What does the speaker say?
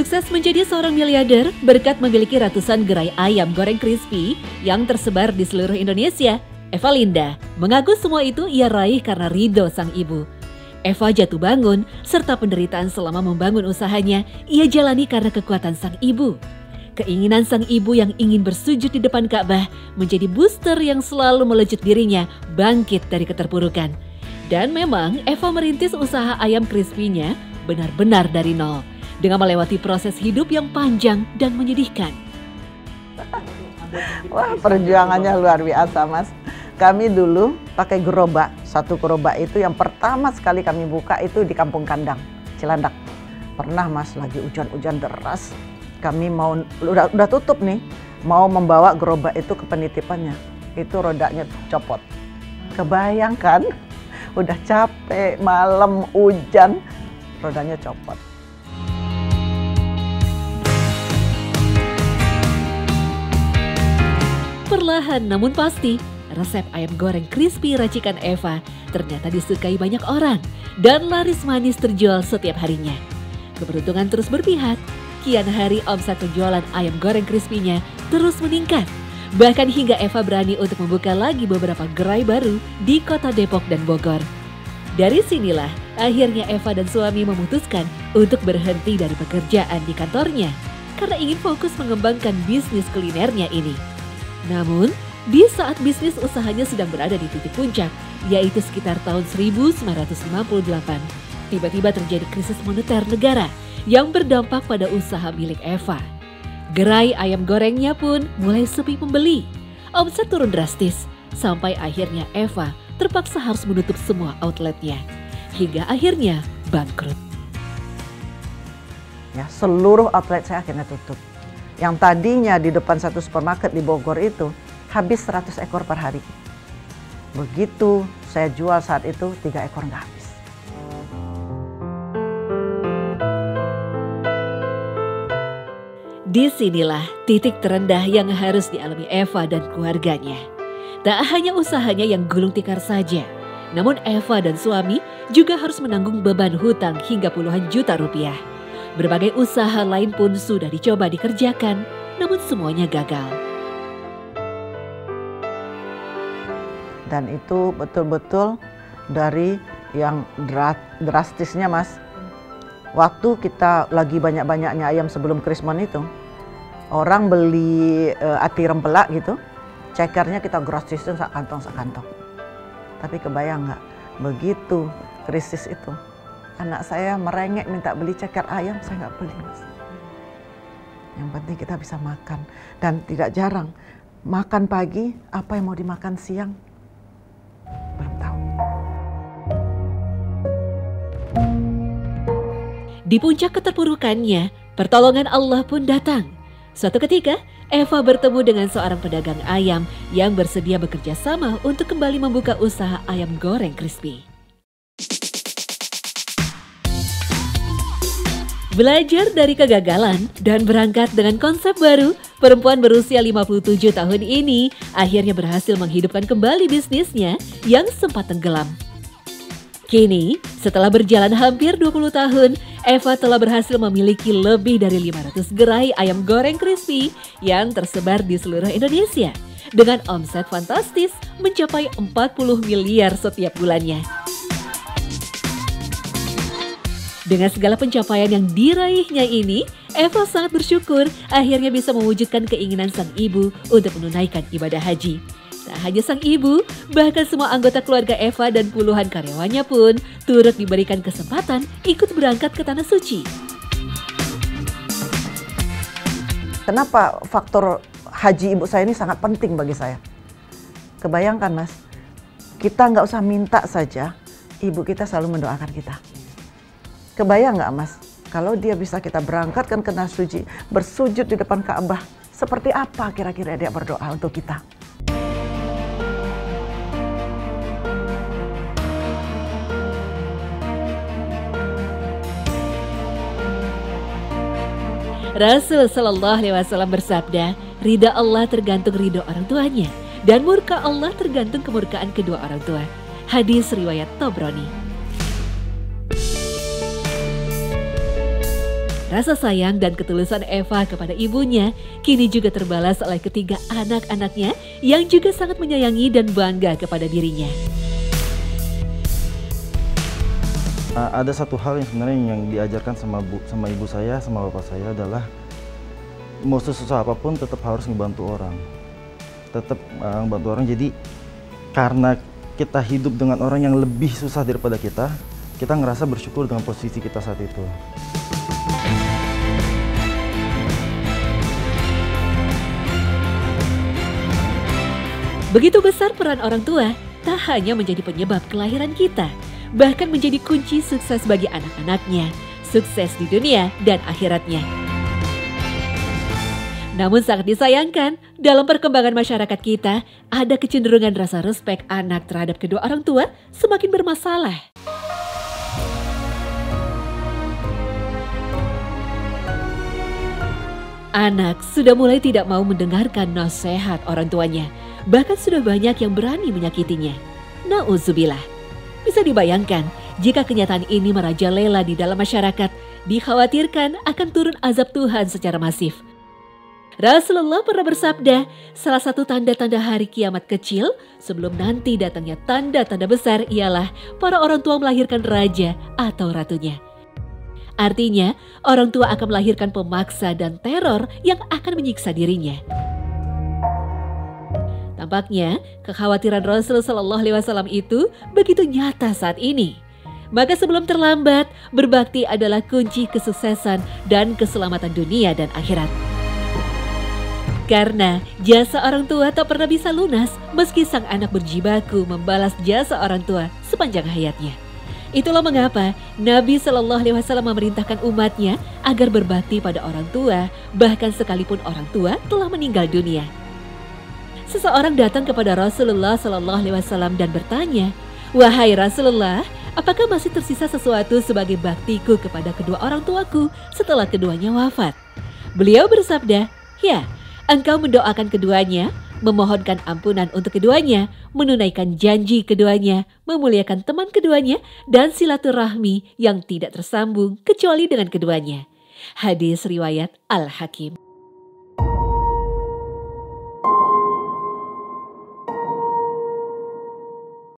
sukses menjadi seorang miliarder berkat memiliki ratusan gerai ayam goreng crispy yang tersebar di seluruh Indonesia. Eva Linda mengaku semua itu ia raih karena ridho sang ibu. Eva jatuh bangun serta penderitaan selama membangun usahanya ia jalani karena kekuatan sang ibu. Keinginan sang ibu yang ingin bersujud di depan Ka'bah menjadi booster yang selalu melejit dirinya bangkit dari keterpurukan. Dan memang Eva merintis usaha ayam crispy-nya benar-benar dari nol, dengan melewati proses hidup yang panjang dan menyedihkan. Wah, perjuangannya luar biasa, Mas. Kami dulu pakai gerobak, satu gerobak itu yang pertama sekali kami buka itu di Kampung Kandang, Cilandak. Pernah, Mas, lagi hujan-hujan deras, kami udah tutup nih, mau membawa gerobak itu ke penitipannya, itu rodanya copot. Kebayangkan, udah capek, malam hujan, rodanya copot. Perlahan namun pasti, resep ayam goreng crispy racikan Eva ternyata disukai banyak orang dan laris manis terjual setiap harinya. Keberuntungan terus berpihak, kian hari omset penjualan ayam goreng crispy-nya terus meningkat. Bahkan hingga Eva berani untuk membuka lagi beberapa gerai baru di kota Depok dan Bogor. Dari sinilah akhirnya Eva dan suami memutuskan untuk berhenti dari pekerjaan di kantornya karena ingin fokus mengembangkan bisnis kulinernya ini. Namun, di saat bisnis usahanya sedang berada di titik puncak, yaitu sekitar tahun 1958, tiba-tiba terjadi krisis moneter negara yang berdampak pada usaha milik Eva. Gerai ayam gorengnya pun mulai sepi pembeli. Omset turun drastis, sampai akhirnya Eva terpaksa harus menutup semua outletnya, hingga akhirnya bangkrut. Ya, seluruh outlet saya akhirnya tutup. Yang tadinya di depan satu supermarket di Bogor itu habis 100 ekor per hari. Begitu saya jual saat itu 3 ekor nggak habis. Disinilah titik terendah yang harus dialami Eva dan keluarganya. Tak hanya usahanya yang gulung tikar saja, namun Eva dan suami juga harus menanggung beban hutang hingga puluhan juta rupiah. Berbagai usaha lain pun sudah dicoba dikerjakan, namun semuanya gagal. Dan itu betul-betul dari yang drastisnya, Mas. Waktu kita lagi banyak-banyaknya ayam sebelum Krismon itu, orang beli ati rempelak gitu, cekernya kita gratisin sak kantong. Tapi kebayang nggak, begitu krisis itu, anak saya merengek minta beli ceker ayam, saya nggak beli, Mas. Yang penting kita bisa makan. Dan tidak jarang, makan pagi, apa yang mau dimakan siang, belum tahu. Di puncak keterpurukannya, pertolongan Allah pun datang. Suatu ketika, Eva bertemu dengan seorang pedagang ayam yang bersedia bekerja sama untuk kembali membuka usaha ayam goreng crispy. Belajar dari kegagalan dan berangkat dengan konsep baru, perempuan berusia 57 tahun ini akhirnya berhasil menghidupkan kembali bisnisnya yang sempat tenggelam. Kini, setelah berjalan hampir 20 tahun, Eva telah berhasil memiliki lebih dari 500 gerai ayam goreng crispy yang tersebar di seluruh Indonesia dengan omset fantastis mencapai 40 miliar setiap bulannya. Dengan segala pencapaian yang diraihnya ini, Eva sangat bersyukur akhirnya bisa mewujudkan keinginan sang ibu untuk menunaikan ibadah haji. Tak hanya sang ibu, bahkan semua anggota keluarga Eva dan puluhan karyawannya pun turut diberikan kesempatan ikut berangkat ke Tanah Suci. Kenapa faktor haji ibu saya ini sangat penting bagi saya? Kebayangkan, Mas, kita nggak usah minta saja, ibu kita selalu mendoakan kita. Kebayang nggak, Mas, kalau dia bisa kita berangkatkan ke Tanah Suci, bersujud di depan Ka'bah, seperti apa kira-kira dia berdoa untuk kita? Rasul Shallallahu Alaihi Wasallam bersabda, ridha Allah tergantung ridho orang tuanya, dan murka Allah tergantung kemurkaan kedua orang tua. Hadis riwayat Tabrani. Rasa sayang dan ketulusan Eva kepada ibunya kini juga terbalas oleh ketiga anak-anaknya yang juga sangat menyayangi dan bangga kepada dirinya. Ada satu hal yang sebenarnya yang diajarkan sama ibu saya, sama bapak saya adalah mau sesusah apapun tetap harus ngebantu orang. Tetap ngebantu orang, jadi karena kita hidup dengan orang yang lebih susah daripada kita ngerasa bersyukur dengan posisi kita saat itu. Begitu besar peran orang tua, tak hanya menjadi penyebab kelahiran kita, bahkan menjadi kunci sukses bagi anak-anaknya, sukses di dunia dan akhiratnya. Namun sangat disayangkan, dalam perkembangan masyarakat kita, ada kecenderungan rasa respek anak terhadap kedua orang tua semakin bermasalah. Anak sudah mulai tidak mau mendengarkan nasihat orang tuanya, bahkan sudah banyak yang berani menyakitinya. Nauzubillah. Bisa dibayangkan jika kenyataan ini merajalela di dalam masyarakat, dikhawatirkan akan turun azab Tuhan secara masif. Rasulullah pernah bersabda, salah satu tanda-tanda hari kiamat kecil sebelum nanti datangnya tanda-tanda besar ialah para orang tua melahirkan raja atau ratunya. Artinya, orang tua akan melahirkan pemaksa dan teror yang akan menyiksa dirinya. Tampaknya kekhawatiran Rasul Shallallahu Alaihi Wasallam itu begitu nyata saat ini. Maka sebelum terlambat, berbakti adalah kunci kesuksesan dan keselamatan dunia dan akhirat. Karena jasa orang tua tak pernah bisa lunas meski sang anak berjibaku membalas jasa orang tua sepanjang hayatnya. Itulah mengapa Nabi Shallallahu Alaihi Wasallam memerintahkan umatnya agar berbakti pada orang tua, bahkan sekalipun orang tua telah meninggal dunia. Seseorang datang kepada Rasulullah Shallallahu Alaihi Wasallam dan bertanya, "Wahai Rasulullah, apakah masih tersisa sesuatu sebagai baktiku kepada kedua orang tuaku setelah keduanya wafat?" Beliau bersabda, "Ya, engkau mendoakan keduanya, memohonkan ampunan untuk keduanya, menunaikan janji keduanya, memuliakan teman keduanya, dan silaturahmi yang tidak tersambung kecuali dengan keduanya." Hadis riwayat Al-Hakim.